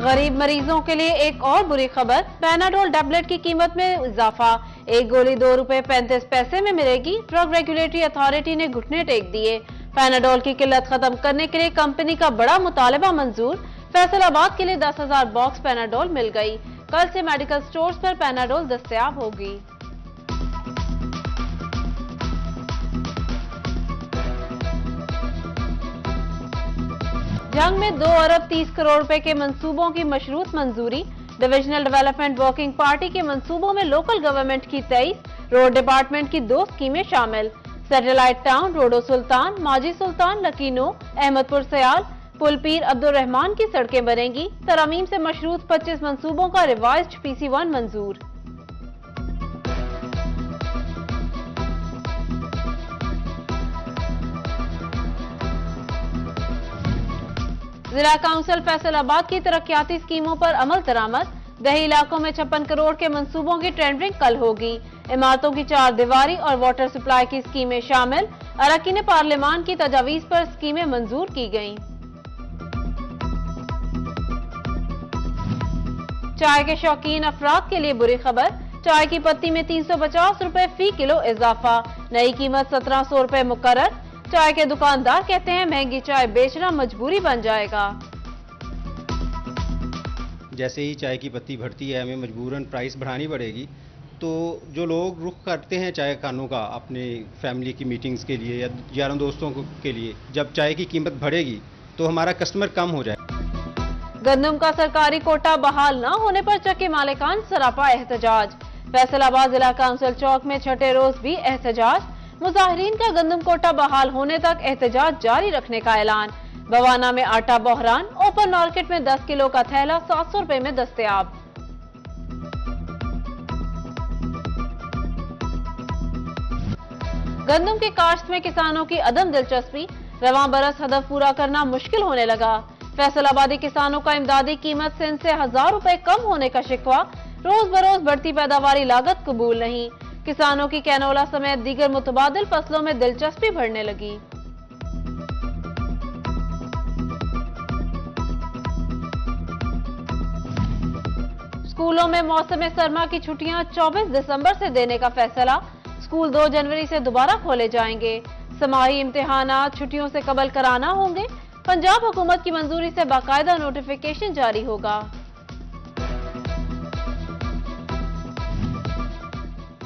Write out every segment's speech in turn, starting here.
गरीब मरीजों के लिए एक और बुरी खबर, पैनाडोल टैबलेट की कीमत में इजाफा। एक गोली ₹2.35 में मिलेगी। ड्रग रेगुलेटरी अथॉरिटी ने घुटने टेक दिए। पैनाडोल की किल्लत खत्म करने के लिए कंपनी का बड़ा मुतालबा मंजूर। फैसलाबाद के लिए 10,000 बॉक्स पैनाडोल मिल गई। कल से मेडिकल स्टोर्स पर पैनाडोल दस्तयाब होगी। जंग में 2 अरब 30 करोड़ रुपए के मंसूबों की मशरूत मंजूरी। डिविजनल डेवलपमेंट वर्किंग पार्टी के मंसूबों में लोकल गवर्नमेंट की 23, रोड डिपार्टमेंट की 2 स्कीमें शामिल। सैटेलाइट टाउन, रोडो सुल्तान, माजी सुल्तान, लकीनो, अहमदपुर सयाल, पुलपीर अब्दुल रहमान की सड़कें बनेंगी। तरमीम से मशरूत 25 मंसूबों का रिवाइज्ड PC1 मंजूर। जिला काउंसिल फैसलाबाद की तरक्याती स्कीमों पर अमल दरामद। दही इलाकों में 56 करोड़ के मंसूबों की टेंडरिंग कल होगी। इमारतों की 4 दीवारी और वाटर सप्लाई की स्कीमें शामिल। अरकान पार्लियामान की तजावीज पर स्कीमें मंजूर की गईं। चाय के शौकीन अफराद के लिए बुरी खबर, चाय की पत्ती में 350 रुपए फी किलो इजाफा। नई कीमत 1700 रुपए मुकर्रर। चाय के दुकानदार कहते हैं महंगी चाय बेचना मजबूरी बन जाएगा। जैसे ही चाय की पत्ती बढ़ती है हमें मजबूरन प्राइस बढ़ानी पड़ेगी। तो जो लोग रुख करते हैं चाय खानों का अपने फैमिली की मीटिंग्स के लिए या यारों दोस्तों के लिए, जब चाय की कीमत बढ़ेगी तो हमारा कस्टमर कम हो जाए। गंदम का सरकारी कोटा बहाल न होने पर चक्की मालिकान सरापा एहतजाज। फैसलाबाद जिला काउंसिल चौक में छठे रोज भी एहतजाज। मुजाहिरीन का गंदम कोटा बहाल होने तक एहतजाज जारी रखने का ऐलान। बवाना में आटा बहरान। ओपन मार्केट में 10 किलो का थैला 700 रुपए में दस्तयाब। गंदम की काश्त में किसानों की अदम दिलचस्पी। रवां बरस हदफ पूरा करना मुश्किल होने लगा। फैसलाबादी किसानों का इमदादी कीमत से 1000 रुपए कम होने का शिकवा। रोज बरोज बढ़ती पैदावारी लागत कबूल नहीं। किसानों की कैनोला समेत दीगर मुतबादिल फसलों में दिलचस्पी बढ़ने लगी। स्कूलों में मौसम सरमा की छुट्टियां 24 दिसंबर से देने का फैसला। स्कूल 2 जनवरी से दोबारा खोले जाएंगे। समाही इम्तिहानात छुट्टियों से कबल कराना होंगे। पंजाब हुकूमत की मंजूरी से बाकायदा नोटिफिकेशन जारी होगा।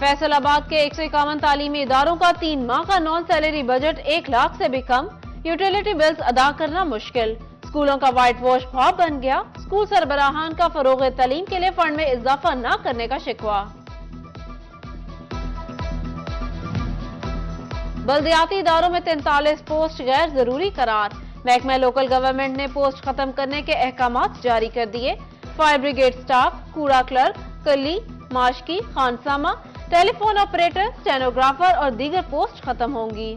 फैसलाबाद के 151 तालीमी इदारों का 3 माह का नॉन सैलरी बजट 1 लाख से भी कम। यूटिलिटी बिल्स अदा करना मुश्किल। स्कूलों का व्हाइट वॉश भाव बन गया। स्कूल सरबराहान का फरोग तालीम के लिए फंड में इजाफा न करने का शिकवा। बल्दियाती इदारों में 43 पोस्ट गैर जरूरी करार। महकमा लोकल गवर्नमेंट ने पोस्ट खत्म करने के अहकामात जारी कर दिए। फायर ब्रिगेड स्टाफ, कूड़ा क्लर्क, कली, माशकी, खानसामा, टेलीफोन ऑपरेटर, स्टेनोग्राफर और दीगर पोस्ट खत्म होंगी।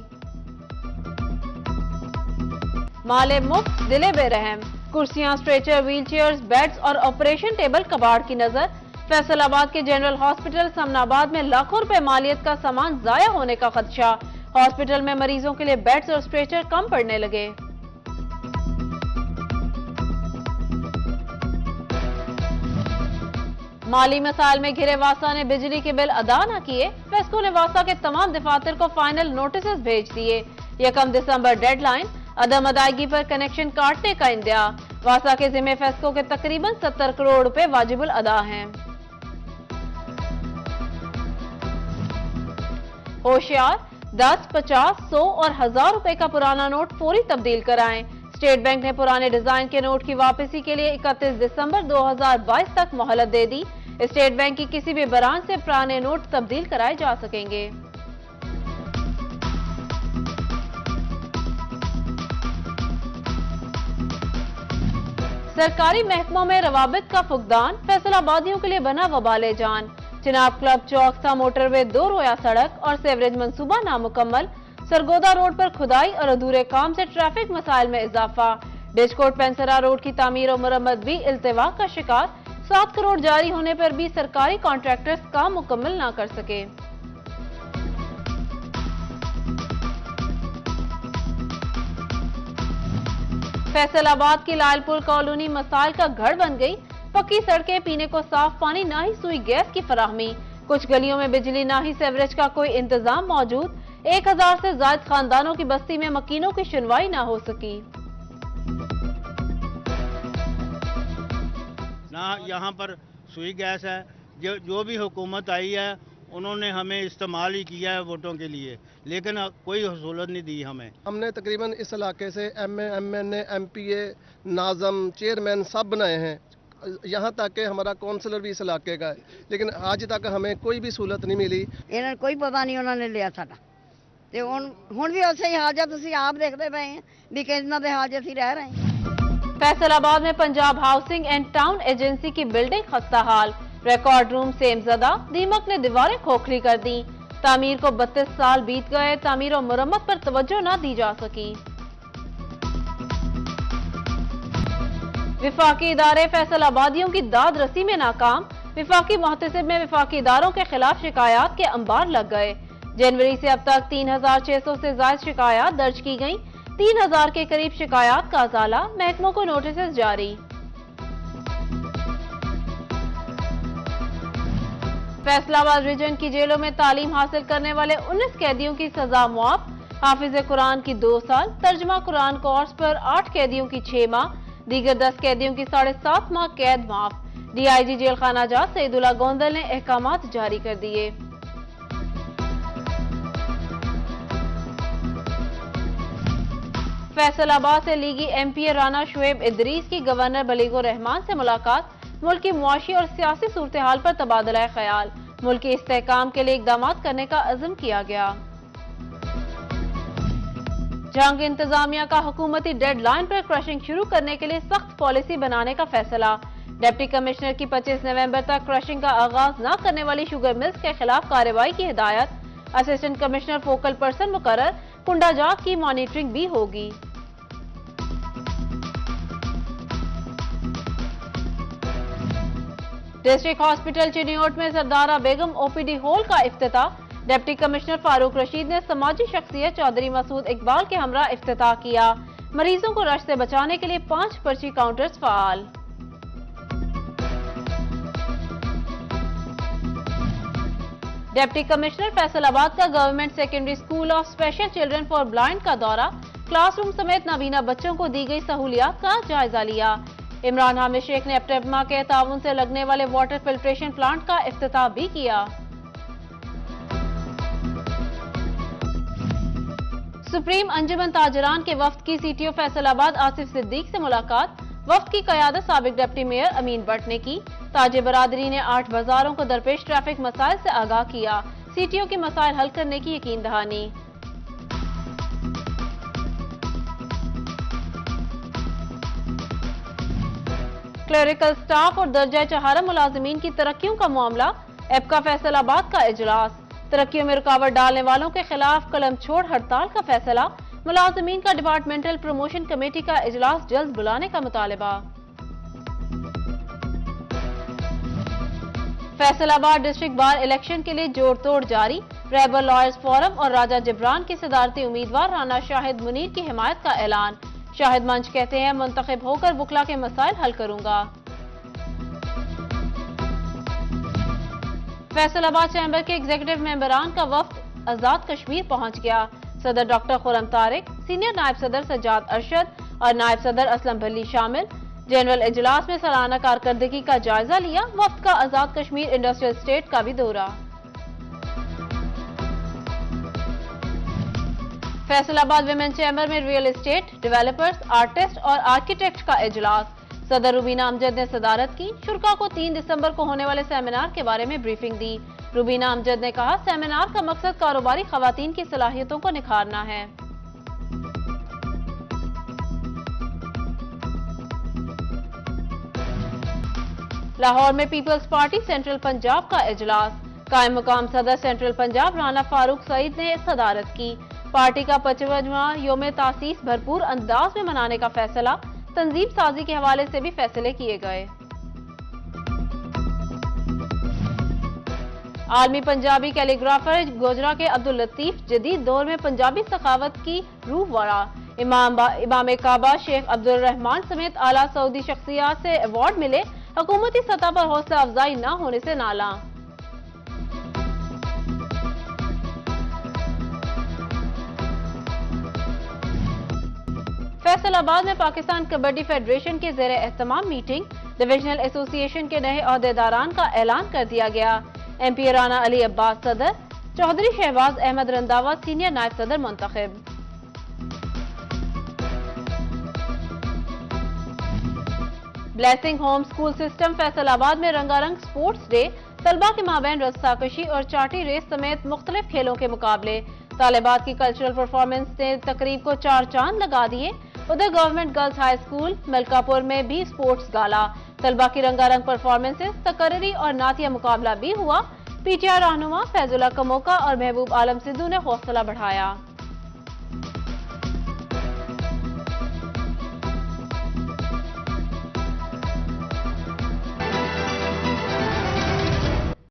माले मुफ्त, दिले बेरहम। कुर्सियां, स्ट्रेचर, व्हीलचेयर्स, बेड्स और ऑपरेशन टेबल कबाड़ की नजर। फैसलाबाद के जनरल हॉस्पिटल समनाबाद में लाखों रुपए मालियत का सामान जाया होने का खदशा। हॉस्पिटल में मरीजों के लिए बेड्स और स्ट्रेचर कम पड़ने लगे। माली मसाइल में घिरे वासा ने बिजली के बिल अदा न किए। फेस्को ने वासा के तमाम दफातर को फाइनल नोटिस भेज दिए। 1 दिसंबर डेडलाइन। अदम अदायगी पर कनेक्शन काटने का इंदिया। वासा के जिम्मे फेस्को के तकरीबन 70 करोड़ रुपए वाजिबुल अदा हैं। होशियार, 10, 50, 100 और 1000 रुपए का पुराना नोट फौरी तब्दील कराएं। स्टेट बैंक ने पुराने डिजाइन के नोट की वापसी के लिए 31 दिसंबर 2022 तक मोहलत दे दी। स्टेट बैंक की किसी भी ब्रांच से पुराने नोट तब्दील कराए जा सकेंगे। सरकारी महकमों में रवाबित का फुकदान। फैसलाबादियों के लिए बना वबाले जान। चिनाब क्लब चौक सा मोटरवे 2 रोया सड़क और सेवरेज मंसूबा नामुकम्मल। सरगोदा रोड पर खुदाई और अधूरे काम से ट्रैफिक मसाइल में इजाफा। डिस्कोट पेंसरा रोड की तामीर और मरम्मत भी इल्तिवा का शिकार। 7 करोड़ जारी होने पर भी सरकारी कॉन्ट्रैक्टर्स काम मुकम्मल ना कर सके। फैसलाबाद की लालपुर कॉलोनी मसाइल का घर बन गई। पक्की सड़कें, पीने को साफ पानी, ना ही सुई गैस की फराहमी। कुछ गलियों में बिजली, ना ही सीवरेज का कोई इंतजाम मौजूद। 1000 से ज्यादा खानदानों की बस्ती में मकीनों की सुनवाई ना हो सकी। ना यहाँ पर सुई गैस है। जो भी हुकूमत आई है उन्होंने हमें इस्तेमाल ही किया है वोटों के लिए, लेकिन कोई सहूलत नहीं दी हमें। हमने तकरीबन इस इलाके से एमए, एमएनए, एमपीए, नाज़म, चेयरमैन सब बनाए हैं। यहाँ तक कि हमारा काउंसलर भी इस इलाके का है, लेकिन आज तक हमें कोई भी सहूलत नहीं मिली। इन्हें कोई पता नहीं उन्होंने लिया साਡਾ ਤੇ ਹੁਣ ਵੀ ਉਸੇ ਹੀ ਹਾਲ ਜਾਂ ਤੁਸੀਂ ਆਪ ਦੇਖਦੇ ਪਏ हैं ਵੀ ਕਿੰਨਾ ਦੇ ਹਾਲ 'ਚ ਅਸੀਂ ਰਹਿ ਰਹੇ हैं। फैसलाबाद में Punjab housing and town agency की बिल्डिंग खस्ता हाल। रिकॉर्ड रूम सेमजदा, दीमक ने दीवारें खोखली कर दी। तामीर को 32 साल बीत गए, तामीर और मुरम्मत पर तवज्जो न दी जा सकी। विफाकी इदारे फैसलाबादियों की दाद रसी में नाकाम। विफाकी मुहतसिब में विफाकी इदारों के खिलाफ शिकायत के अंबार लग गए। जनवरी से अब तक 3600 से ज्यादा शिकायत दर्ज की गईं। 3000 के करीब शिकायत का अजाला, महकमों को नोटिस जारी। फैसलाबाद रीजन की जेलों में तालीम हासिल करने वाले 19 कैदियों की सजा मुआफ। हाफिज कुरान की 2 साल, तर्जमा कुरान कोर्स पर 8 कैदियों की 6 माह, दीगर 10 कैदियों की 7.5 माह कैद माफ। डीआईजी जेल खाना जात सईदुल्ला गोंदल ने अहकामात जारी कर दिए। फैसलाबाद से लीगी एमपी राना शुएब इदरीस की गवर्नर बलीगुर रहमान से मुलाकात। मुल्क की मुआशी और सियासी सूरत हाल पर तबादला ख्याल। मुल्क के इस्तेहकाम के लिए इकदाम करने का अज़्म किया गया। जंग इंतजामिया का हुकूमती डेडलाइन पर क्रशिंग शुरू करने के लिए सख्त पॉलिसी बनाने का फैसला। डिप्टी कमिश्नर की 25 नवंबर तक क्रशिंग का आगाज न करने वाली शुगर मिल्स के खिलाफ कार्रवाई की हिदायत। असिस्टेंट कमिश्नर फोकल पर्सन मुकर्रर, कुंडाजात की मॉनिटरिंग भी होगी। डिस्ट्रिक्ट हॉस्पिटल चिनियोट में सरदारा बेगम ओपीडी हॉल का इफ्तिताह। डिप्टी कमिश्नर फारूक रशीद ने समाजी शख्सियत चौधरी मसूद इकबाल के हमरा इफ्तिताह किया। मरीजों को रश से बचाने के लिए 5 पर्ची काउंटर्स फाल। डिप्टी कमिश्नर फैसलाबाद का government secondary school of special children for blind का दौरा। क्लासरूम समेत नाबीना बच्चों को दी गई सहूलियात का जायजा लिया। इमरान हामिद शेख ने एप्टेमा के ताउन से लगने वाले वाटर फिल्ट्रेशन प्लांट का इफ्तिताह भी किया। सुप्रीम अंजुमन ताजरान के वफ्द की सीटीओ फैसलाबाद आसिफ सिद्दीक से मुलाकात। वफ्द की क़यादत साबिक डिप्टी मेयर अमीन भट्ट ने की। ताजे बरादरी ने 8 बाजारों को दरपेश ट्रैफिक मसाइल से आगाह किया। सीटीओ के मसाइल हल करने की यकीन दहानी। क्लरिकल स्टाफ और दर्जा चहारा मुलाजिमीन की तरक्कियों का मामला। एपका फैसलाबाद का इजलास। तरक्कियों में रुकावट डालने वालों के खिलाफ कलम छोड़ हड़ताल का फैसला। मुलाजिमीन का डिपार्टमेंटल प्रमोशन कमेटी का इजलास जल्द बुलाने का मुतालबा। फैसलाबाद डिस्ट्रिक्ट बार इलेक्शन के लिए जोड़ तोड़ जारी। रेबल लॉयर्स फोरम और राजा जिब्रान के सदारती उम्मीदवार राना शाहिद मुनीर की हिमायत का ऐलान। शाहिद मंच कहते हैं, मुंतखब होकर बुखला के मसाइल हल करूंगा। फैसलाबाद चैम्बर के एग्जीक्यूटिव मेंबरान का वफ्द आजाद कश्मीर पहुंच गया। सदर डॉक्टर खुरम तारिक, सीनियर नायब सदर सज्जाद अरशद और नायब सदर असलम भल्ली शामिल। जनरल इजलास में सालाना कारकर्दगी का जायजा लिया। वफ्द का आजाद कश्मीर इंडस्ट्रियल स्टेट का भी दौरा। फैसलाबाद विमेन चैम्बर में रियल एस्टेट, डेवलपर्स, आर्टिस्ट और आर्किटेक्ट का इजलास। सदर रुबीना अमजद ने सदारत की। शुरा को 3 दिसंबर को होने वाले सेमिनार के बारे में ब्रीफिंग दी। रुबीना अमजद ने कहा, सेमिनार का मकसद कारोबारी खवातीन की सलाहियतों को निखारना है। लाहौर में पीपल्स पार्टी सेंट्रल पंजाब का इजलास। कायम मुकाम सदर सेंट्रल पंजाब राना फारूक सईद ने सदारत की। पार्टी का 55वां योम तासीस भरपूर अंदाज में मनाने का फैसला। तंजीम साजी के हवाले से भी फैसले किए गए। आलमी पंजाबी कैलीग्राफर गोजरा के अब्दुल लतीफ जदीद दौर में पंजाबी सखावत की रूह वरा। इमाम काबा शेख अब्दुल रहमान समेत आला सऊदी शख्सियात से अवार्ड मिले, हुकूमती सतह पर हौसला अफजाई न होने से नाला। फैसलाबाद में पाकिस्तान कबड्डी फेडरेशन की ज़ेरे एहतमाम मीटिंग, डिविजनल एसोसिएशन के नए अहदेदारान का ऐलान कर दिया गया। MP राना अली अब्बास सदर, चौधरी शहबाज अहमद रंधावा सीनियर नायब सदर मुंतखब। Blessing home school system Faisalabad में रंगारंग स्पोर्ट्स डे, तलबा के माबैन रस्साकशी और चाटी रेस समेत मुख्तलिफ खेलों के मुकाबले। तालिबात की कल्चरल परफॉर्मेंस ने तकरीब को 4 चांद लगा दिए। उधर government girls high school Malkapur में भी स्पोर्ट्स गाला, तलबा की रंगारंग परफॉर्मेंसेस, तकरीरी और नातिया मुकाबला भी हुआ। PTI रहनुमा फैजुल्ला कमोका और महबूब आलम सिद्धू ने हौसला बढ़ाया।